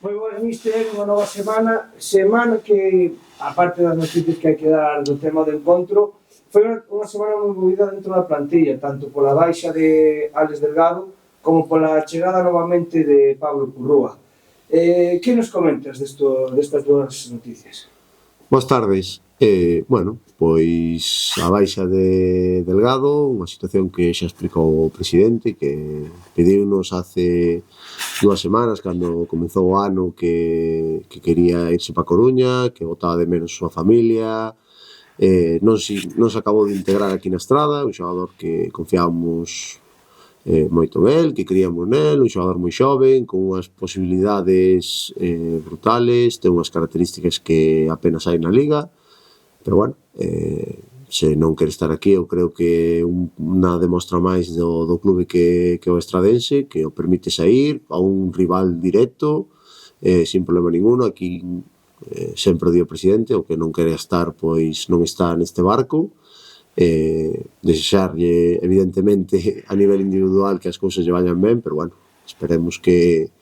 Foi boas mister, unha nova semana que, aparte das noticias que hai que dar do tema do encontro, foi unha semana moi movida dentro da plantilla, tanto pola baixa de Alex Delgado como pola chegada novamente de Pablo Currúa. Que nos comentas destas dúas noticias? Boas tardes. Pois a baixa de Delgado, unha situación que xa explicou o presidente, que pediunos hace 2 semanas, cando comezou o ano, que quería irse pa Coruña, que botaba de menos a súa familia. Non se acabou de integrar aquí na Estrada, un xogador que confiábamos moito nel, que creíamos nel, un xogador moi xoven, con unhas posibilidades brutales, ten unhas características que apenas hai na Liga, pero bueno, se non quere estar aquí, eu creo que unha demostra máis do clube que o estradense, que o permite sair a un rival directo, sin problema ninguno. Aquí sempre o di o presidente, o que non quere estar, pois non está neste barco. Desexarlle, evidentemente, a nivel individual que as cousas lle vayan ben, pero bueno, esperemos que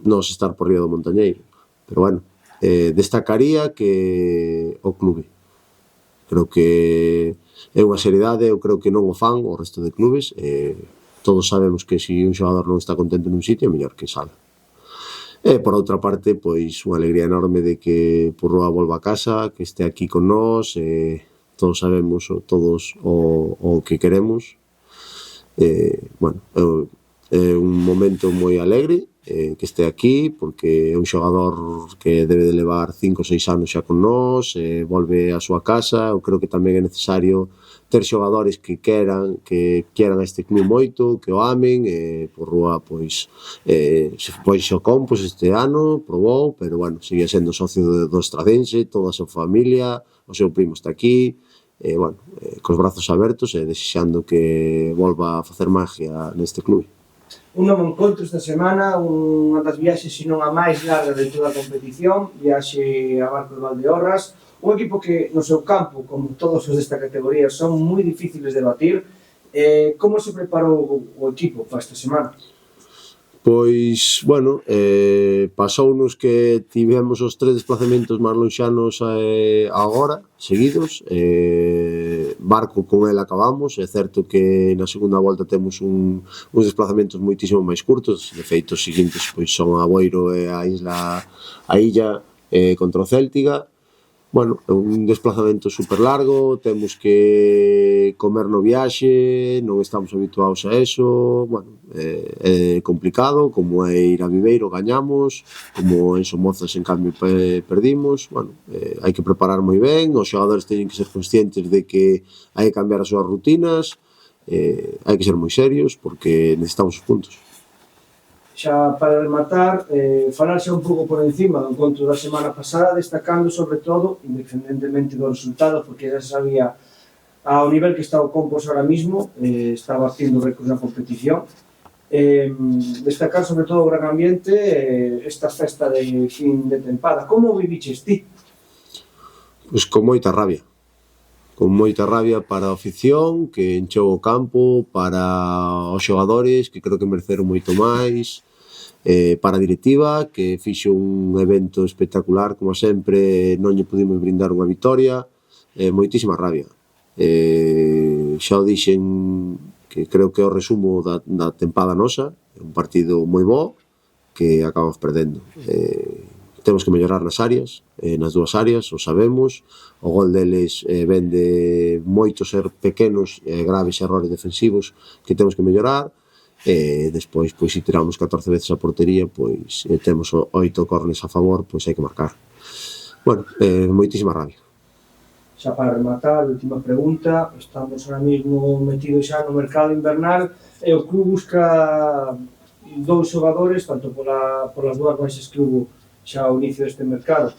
nos estar por riba do Montañeiro. Pero bueno, destacaría que o clube, creo que é unha seriedade, eu creo que non o fan o resto de clubes. Todos sabemos que se un xogador non está contento nun sitio, é mellor que salga. Por outra parte, pois unha alegría enorme de que Purrúa volva a casa, que este aquí con nós, todos sabemos o que queremos. É un momento moi alegre que este aquí, porque é un xogador que debe de levar 5 ou 6 anos xa con nós, volve á súa casa. Eu creo que tamén é necesario ter xogadores que queran a este club moito, que o amen. Purrúa, pois, se foi xo Compos este ano, probou, pero bueno, sigue sendo socio do estradense, toda a súa familia, o seu primo está aquí, cos brazos abertos e desexando que volva a facer magia neste clube. Un novo encontro esta semana, unha das viaxes, se non a máis larga de toda a competición, viaxe a Barco de Valdeorras, un equipo que no seu campo, como todos os desta categoría, son moi difíciles de batir. Como se preparou o equipo para esta semana? Pois, bueno, pasounos que tivemos os 3 desplazamentos máis lonxanos agora, seguidos. Barco con el acabamos, é certo que na segunda volta temos uns desplazamentos moitísimo máis curtos. De feito, os seguintes pois son a Boiro e a Illa contra o Céltiga. Bueno, é un desplazamento super largo, temos que comer no viaxe, non estamos habituados a eso. Bueno, é complicado, como é ir a Viveiro gañamos, como en Somozas en cambio perdimos. Bueno, hai que preparar moi ben, os xogadores teñen que ser conscientes de que hai que cambiar as súas rutinas, hai que ser moi serios porque necesitamos os puntos. Xa para rematar, falarse un pouco por encima do encontro da semana pasada, destacando sobre todo, independentemente do resultado, porque xa sabía ao nivel que está o Compos ahora mismo, estaba haciendo récords na competición, destacar sobre todo o gran ambiente, esta festa de fin de tempada. Como viviches ti? Pois con moita rabia para a afición que encheu o campo, para os xogadores que creo que mereceron moito máis, para a directiva que fixo un evento espectacular como sempre, non lle pudimos brindar unha vitoria. Moitísima rabia. Xa o dixen, que creo que é o resumo da tempada nosa, un partido moi bo que acabamos perdendo. Temos que mellorar nas áreas, nas dúas áreas, o sabemos. O gol deles ven de moitos pequenos e graves errores defensivos que temos que mellorar. Despois, pois, se tiramos 14 veces a portería, pois temos 8 cornes a favor, pois hai que marcar. Bueno, moitísima rabia. Xa para rematar, última pregunta, estamos ahora mismo metidos xa no mercado invernal e o club busca 2 xogadores, tanto polas dúas baixas que hubo xa ao inicio deste mercado.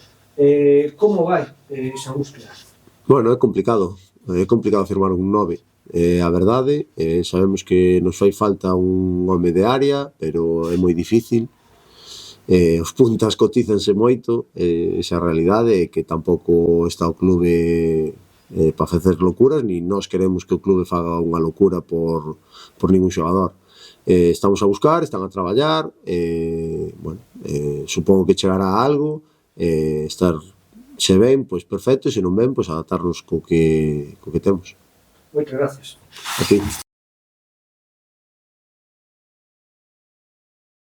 Como vai esa búsqueda? Bueno, é complicado firmar un 9. A verdade, sabemos que nos fai falta un home de área, pero é moi difícil. Os puntas cotízanse moito, esa realidade é que tampouco está o clube para facer locuras, ni nós queremos que o clube faga unha locura por ningún xogador. Estamos a buscar, están a traballar, supongo que chegará algo, estar se ben, pois perfecto, se non ben, pois adaptarnos co que temos. Moitas gracias. A ti.